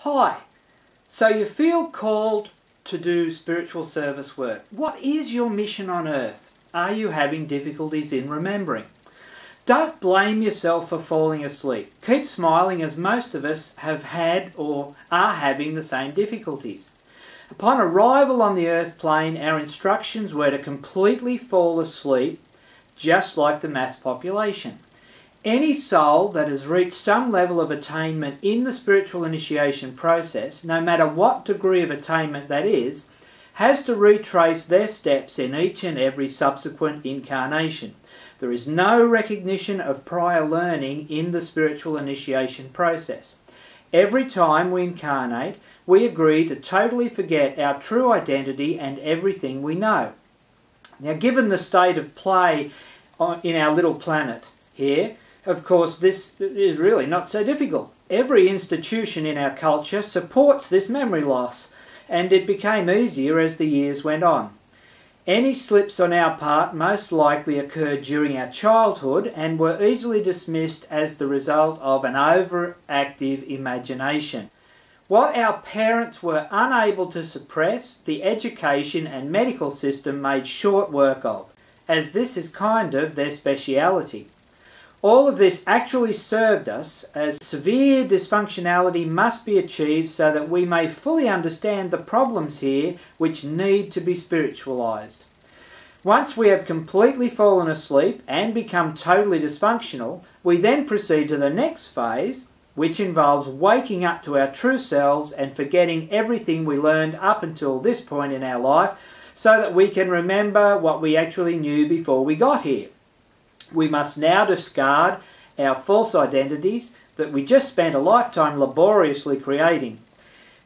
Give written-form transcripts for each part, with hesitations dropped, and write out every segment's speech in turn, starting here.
Hi, so you feel called to do spiritual service work. What is your mission on earth? Are you having difficulties in remembering? Don't blame yourself for falling asleep. Keep smiling, as most of us have had or are having the same difficulties. Upon arrival on the earth plane, our instructions were to completely fall asleep, just like the mass population. Any soul that has reached some level of attainment in the spiritual initiation process, no matter what degree of attainment that is, has to retrace their steps in each and every subsequent incarnation. There is no recognition of prior learning in the spiritual initiation process. Every time we incarnate, we agree to totally forget our true identity and everything we know. Now, given the state of play in our little planet here, of course, this is really not so difficult. Every institution in our culture supports this memory loss, and it became easier as the years went on. Any slips on our part most likely occurred during our childhood and were easily dismissed as the result of an overactive imagination. What our parents were unable to suppress, the education and medical system made short work of, as this is kind of their speciality. All of this actually served us, as severe dysfunctionality must be achieved so that we may fully understand the problems here which need to be spiritualized. Once we have completely fallen asleep and become totally dysfunctional, we then proceed to the next phase, which involves waking up to our true selves and forgetting everything we learned up until this point in our life so that we can remember what we actually knew before we got here. We must now discard our false identities that we just spent a lifetime laboriously creating.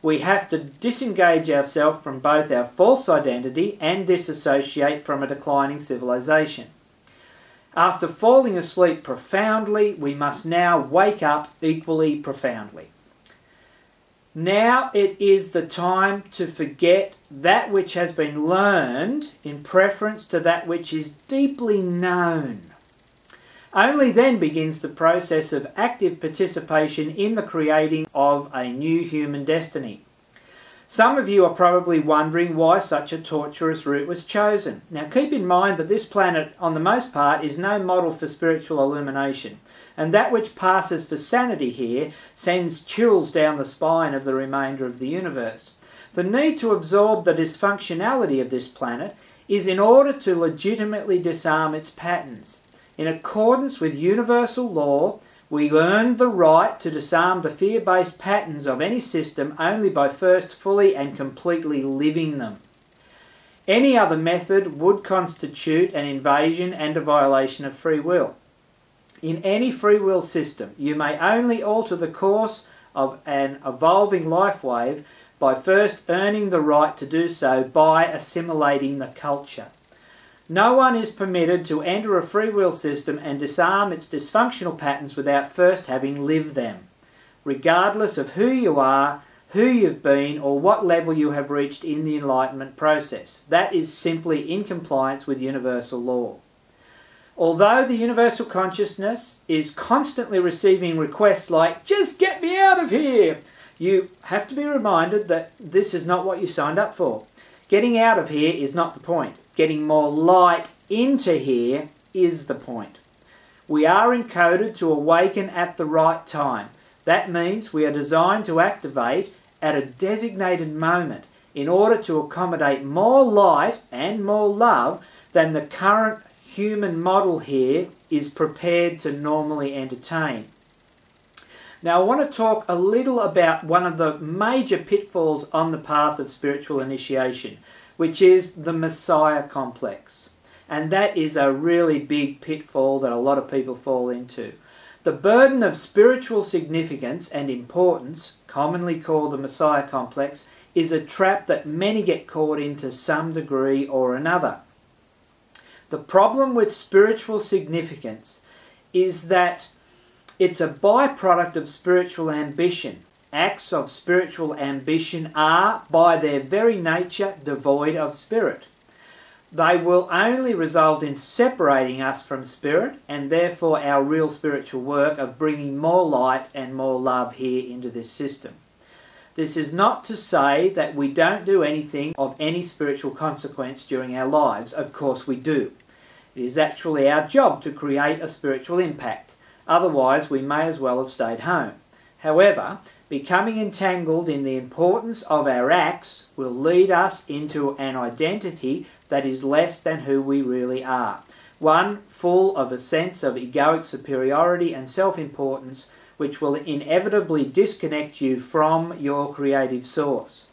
We have to disengage ourselves from both our false identity and disassociate from a declining civilization. After falling asleep profoundly, we must now wake up equally profoundly. Now it is the time to forget that which has been learned in preference to that which is deeply known. Only then begins the process of active participation in the creating of a new human destiny. Some of you are probably wondering why such a torturous route was chosen. Now keep in mind that this planet, on the most part, is no model for spiritual illumination, and that which passes for sanity here sends chills down the spine of the remainder of the universe. The need to absorb the dysfunctionality of this planet is in order to legitimately disarm its patterns. In accordance with universal law, we earned the right to disarm the fear-based patterns of any system only by first fully and completely living them. Any other method would constitute an invasion and a violation of free will. In any free will system, you may only alter the course of an evolving life wave by first earning the right to do so by assimilating the culture. No one is permitted to enter a free will system and disarm its dysfunctional patterns without first having lived them, regardless of who you are, who you've been, or what level you have reached in the enlightenment process. That is simply in compliance with universal law. Although the universal consciousness is constantly receiving requests like, "Just get me out of here," you have to be reminded that this is not what you signed up for. Getting out of here is not the point. Getting more light into here is the point. We are encoded to awaken at the right time. That means we are designed to activate at a designated moment in order to accommodate more light and more love than the current human model here is prepared to normally entertain. Now I want to talk a little about one of the major pitfalls on the path of spiritual initiation, which is the Messiah complex. And that is a really big pitfall that a lot of people fall into. The burden of spiritual significance and importance, commonly called the Messiah complex, is a trap that many get caught in to some degree or another. The problem with spiritual significance is that it's a byproduct of spiritual ambition. Acts of spiritual ambition are, by their very nature, devoid of spirit. They will only result in separating us from spirit, and therefore our real spiritual work of bringing more light and more love here into this system. This is not to say that we don't do anything of any spiritual consequence during our lives. Of course we do. It is actually our job to create a spiritual impact. Otherwise, we may as well have stayed home. However, becoming entangled in the importance of our acts will lead us into an identity that is less than who we really are. One full of a sense of egoic superiority and self-importance, which will inevitably disconnect you from your creative source.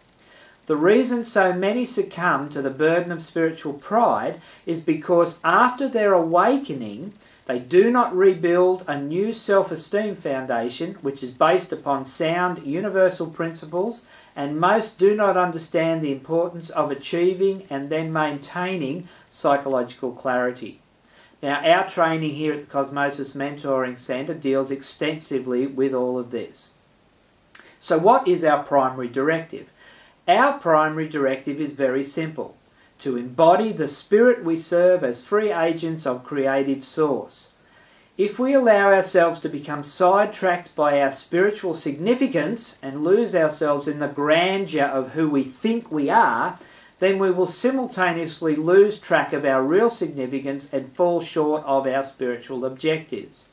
The reason so many succumb to the burden of spiritual pride is because after their awakening, they do not rebuild a new self-esteem foundation which is based upon sound universal principles, and most do not understand the importance of achieving and then maintaining psychological clarity. Now, our training here at the Cosmosis Mentoring Centre deals extensively with all of this. So what is our primary directive? Our primary directive is very simple: to embody the spirit we serve as free agents of creative source. If we allow ourselves to become sidetracked by our spiritual significance and lose ourselves in the grandeur of who we think we are, then we will simultaneously lose track of our real significance and fall short of our spiritual objectives.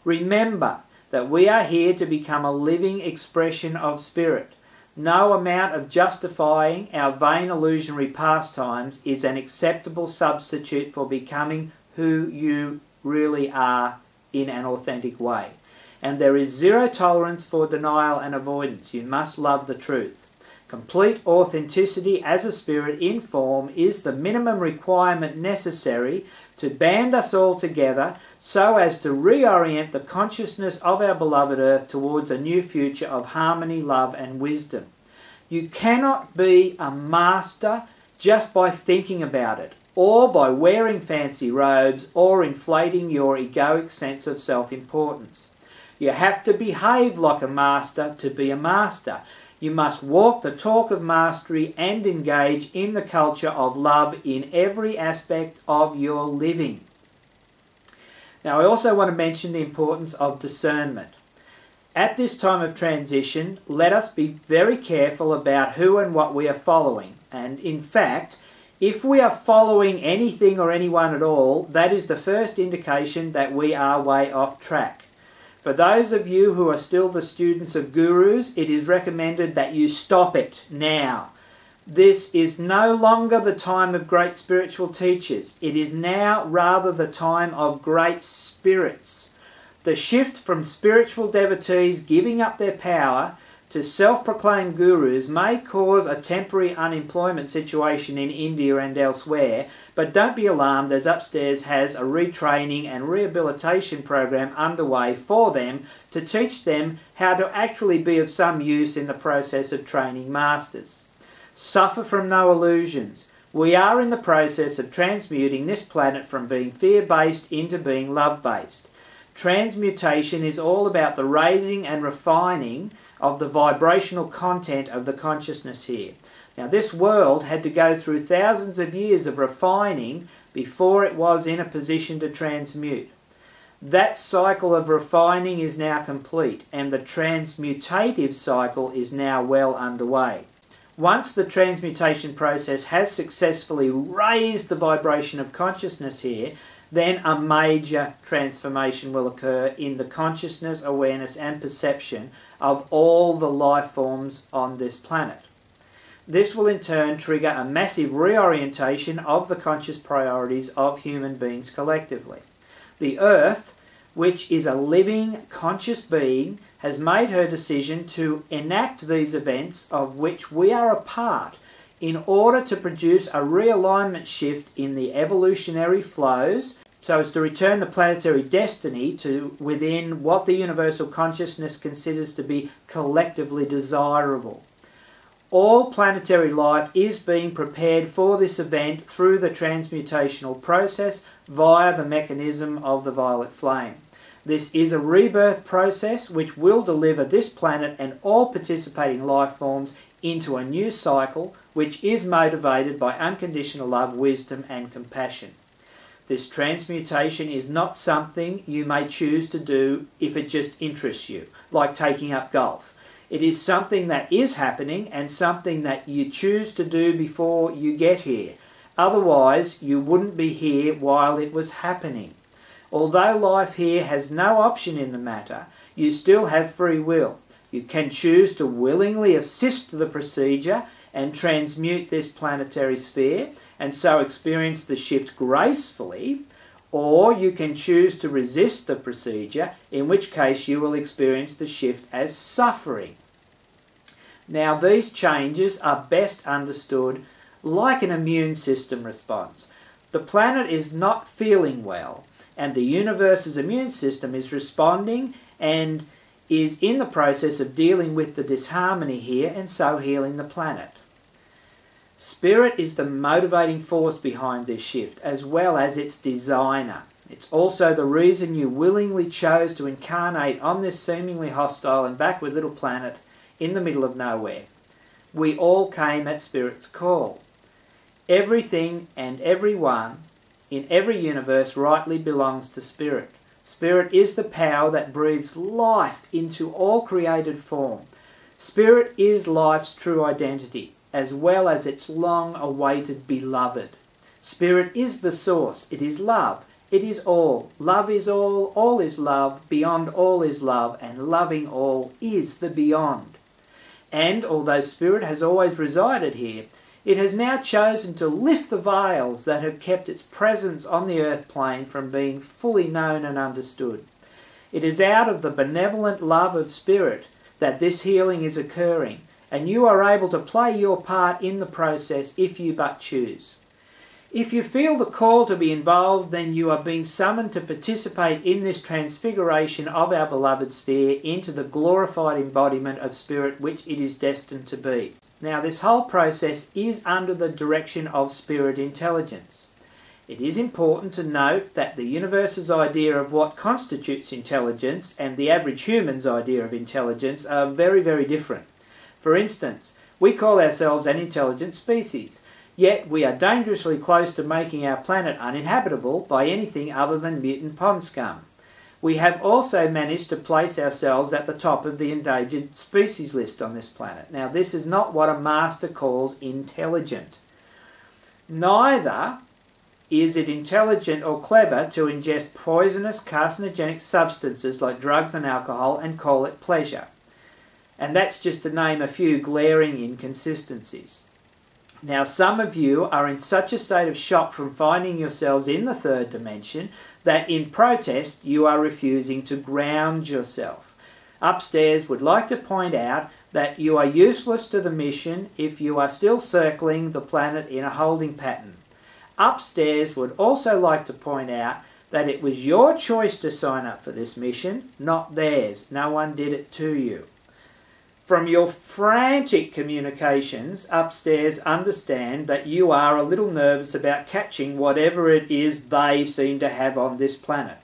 Remember that we are here to become a living expression of spirit. No amount of justifying our vain illusionary pastimes is an acceptable substitute for becoming who you really are in an authentic way. And there is zero tolerance for denial and avoidance. You must love the truth. Complete authenticity as a spirit in form is the minimum requirement necessary to band us all together so as to reorient the consciousness of our beloved earth towards a new future of harmony, love and wisdom. You cannot be a master just by thinking about it, or by wearing fancy robes, or inflating your egoic sense of self-importance. You have to behave like a master to be a master. You must walk the talk of mastery and engage in the culture of love in every aspect of your living. Now, I also want to mention the importance of discernment. At this time of transition, let us be very careful about who and what we are following. And in fact, if we are following anything or anyone at all, that is the first indication that we are way off track. For those of you who are still the students of gurus, it is recommended that you stop it now. This is no longer the time of great spiritual teachers. It is now rather the time of great spirits. The shift from spiritual devotees giving up their power to self-proclaimed gurus may cause a temporary unemployment situation in India and elsewhere, but don't be alarmed, as Upstairs has a retraining and rehabilitation program underway for them to teach them how to actually be of some use in the process of training masters. Suffer from no illusions. We are in the process of transmuting this planet from being fear-based into being love-based. Transmutation is all about the raising and refining of the vibrational content of the consciousness here. Now, this world had to go through thousands of years of refining before it was in a position to transmute. That cycle of refining is now complete, and the transmutative cycle is now well underway. Once the transmutation process has successfully raised the vibration of consciousness here, then a major transformation will occur in the consciousness, awareness and perception of all the life forms on this planet. This will in turn trigger a massive reorientation of the conscious priorities of human beings collectively. The Earth, which is a living, conscious being, has made her decision to enact these events of which we are a part in order to produce a realignment shift in the evolutionary flows so as to return the planetary destiny to within what the universal consciousness considers to be collectively desirable. All planetary life is being prepared for this event through the transmutational process via the mechanism of the violet flame. This is a rebirth process which will deliver this planet and all participating life forms into a new cycle which is motivated by unconditional love, wisdom and compassion. This transmutation is not something you may choose to do if it just interests you, like taking up golf. It is something that is happening and something that you choose to do before you get here. Otherwise, you wouldn't be here while it was happening. Although life here has no option in the matter, you still have free will. You can choose to willingly assist the procedure and transmute this planetary sphere and so experience the shift gracefully, or you can choose to resist the procedure, in which case you will experience the shift as suffering. Now, these changes are best understood like an immune system response. The planet is not feeling well, and the universe's immune system is responding and is in the process of dealing with the disharmony here and so healing the planet. Spirit is the motivating force behind this shift, as well as its designer. It's also the reason you willingly chose to incarnate on this seemingly hostile and backward little planet in the middle of nowhere. We all came at Spirit's call. Everything and everyone in every universe rightly belongs to Spirit. Spirit is the power that breathes life into all created form. Spirit is life's true identity, as well as its long-awaited beloved. Spirit is the source. It is love. It is all. Love is all is love, beyond all is love, and loving all is the beyond. And although Spirit has always resided here, it has now chosen to lift the veils that have kept its presence on the earth plane from being fully known and understood. It is out of the benevolent love of Spirit that this healing is occurring, and you are able to play your part in the process if you but choose. If you feel the call to be involved, then you are being summoned to participate in this transfiguration of our beloved sphere into the glorified embodiment of Spirit which it is destined to be. Now, this whole process is under the direction of Spirit intelligence. It is important to note that the universe's idea of what constitutes intelligence and the average human's idea of intelligence are very, very different. For instance, we call ourselves an intelligent species, yet we are dangerously close to making our planet uninhabitable by anything other than mutant pond scum. We have also managed to place ourselves at the top of the endangered species list on this planet. Now, this is not what a master calls intelligent. Neither is it intelligent or clever to ingest poisonous carcinogenic substances like drugs and alcohol and call it pleasure. And that's just to name a few glaring inconsistencies. Now, some of you are in such a state of shock from finding yourselves in the third dimension that in protest you are refusing to ground yourself. Upstairs would like to point out that you are useless to the mission if you are still circling the planet in a holding pattern. Upstairs would also like to point out that it was your choice to sign up for this mission, not theirs. No one did it to you. From your frantic communications, upstairs understand that you are a little nervous about catching whatever it is they seem to have on this planet.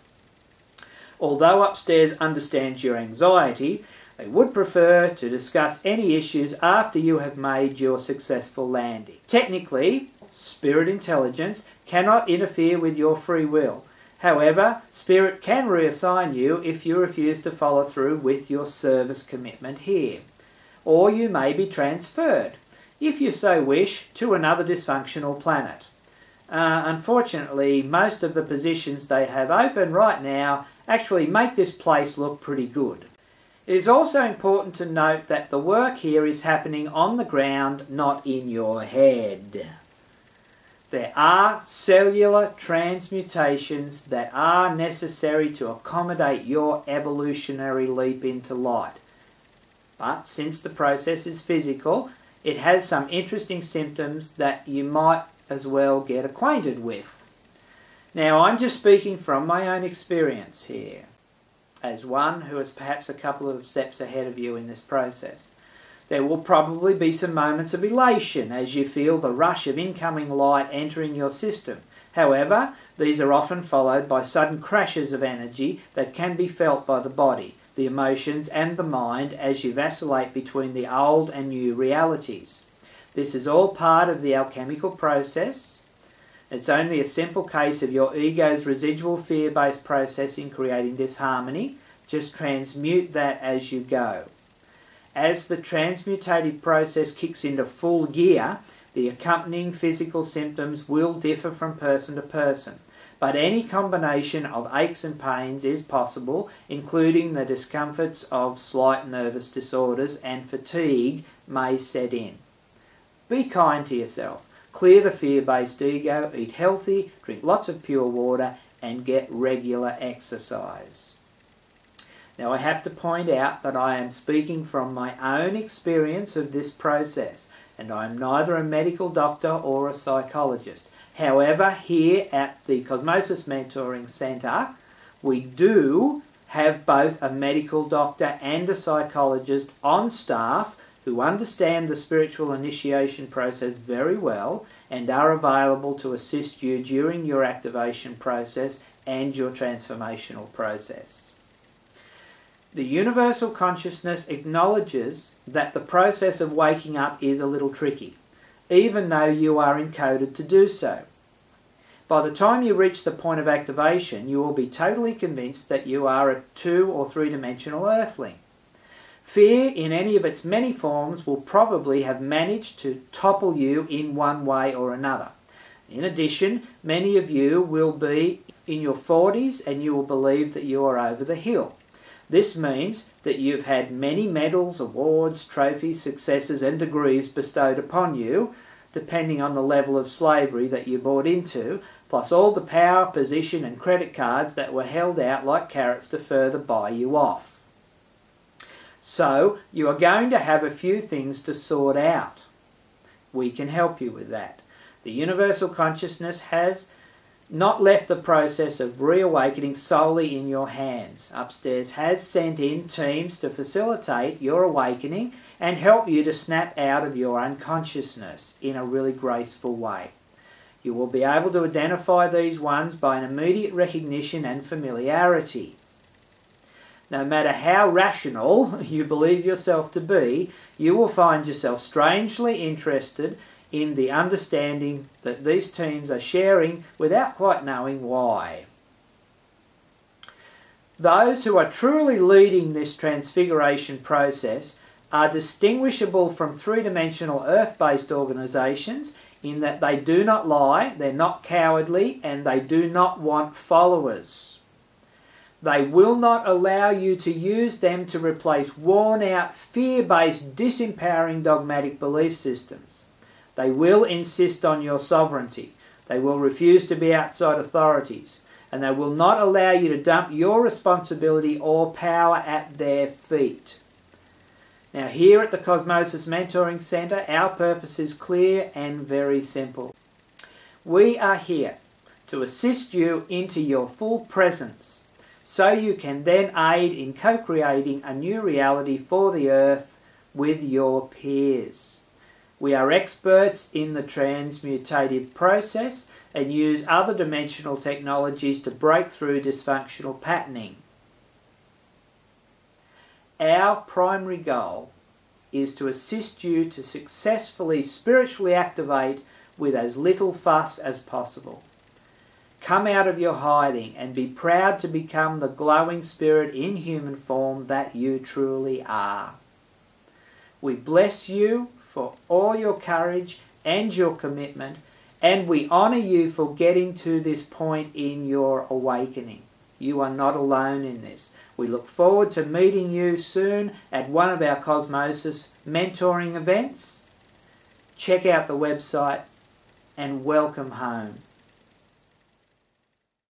Although upstairs understands your anxiety, they would prefer to discuss any issues after you have made your successful landing. Technically, Spirit intelligence cannot interfere with your free will. However, Spirit can reassign you if you refuse to follow through with your service commitment here. Or you may be transferred, if you so wish, to another dysfunctional planet. Unfortunately, most of the positions they have open right now actually make this place look pretty good. It is also important to note that the work here is happening on the ground, not in your head. There are cellular transmutations that are necessary to accommodate your evolutionary leap into light. But since the process is physical, it has some interesting symptoms that you might as well get acquainted with. Now, I'm just speaking from my own experience here, as one who is perhaps a couple of steps ahead of you in this process. There will probably be some moments of elation as you feel the rush of incoming light entering your system. However, these are often followed by sudden crashes of energy that can be felt by the body, the emotions and the mind as you vacillate between the old and new realities. This is all part of the alchemical process. It's only a simple case of your ego's residual fear-based process in creating disharmony. Just transmute that as you go. As the transmutative process kicks into full gear, the accompanying physical symptoms will differ from person to person, but any combination of aches and pains is possible, including the discomforts of slight nervous disorders, and fatigue may set in. Be kind to yourself. Clear the fear-based ego, eat healthy, drink lots of pure water, and get regular exercise. Now I have to point out that I am speaking from my own experience of this process, and I am neither a medical doctor or a psychologist. However, here at the Cosmosis Mentoring Centre, we do have both a medical doctor and a psychologist on staff who understand the spiritual initiation process very well and are available to assist you during your activation process and your transformational process. The universal consciousness acknowledges that the process of waking up is a little tricky, even though you are encoded to do so. By the time you reach the point of activation, you will be totally convinced that you are a 2- or 3-dimensional earthling. Fear, in any of its many forms, will probably have managed to topple you in one way or another. In addition, many of you will be in your 40s and you will believe that you are over the hill. This means that you've had many medals, awards, trophies, successes and degrees bestowed upon you, depending on the level of slavery that you bought into, plus all the power, position and credit cards that were held out like carrots to further buy you off. So you are going to have a few things to sort out. We can help you with that. The universal consciousness has not left the process of reawakening solely in your hands. Upstairs has sent in teams to facilitate your awakening and help you to snap out of your unconsciousness in a really graceful way. You will be able to identify these ones by an immediate recognition and familiarity. No matter how rational you believe yourself to be, you will find yourself strangely interested in the understanding that these teams are sharing without quite knowing why. Those who are truly leading this transfiguration process are distinguishable from 3-dimensional earth-based organisations in that they do not lie, they're not cowardly, and they do not want followers. They will not allow you to use them to replace worn-out, fear-based, disempowering dogmatic belief systems. They will insist on your sovereignty. They will refuse to be outside authorities. And they will not allow you to dump your responsibility or power at their feet. Now here at the Cosmosis Mentoring Centre, our purpose is clear and very simple. We are here to assist you into your full presence so you can then aid in co-creating a new reality for the earth with your peers. We are experts in the transmutative process and use other dimensional technologies to break through dysfunctional patterning. Our primary goal is to assist you to successfully spiritually activate with as little fuss as possible. Come out of your hiding and be proud to become the glowing spirit in human form that you truly are. We bless you for all your courage and your commitment, and we honour you for getting to this point in your awakening. You are not alone in this. We look forward to meeting you soon at one of our Cosmosis mentoring events. Check out the website and welcome home.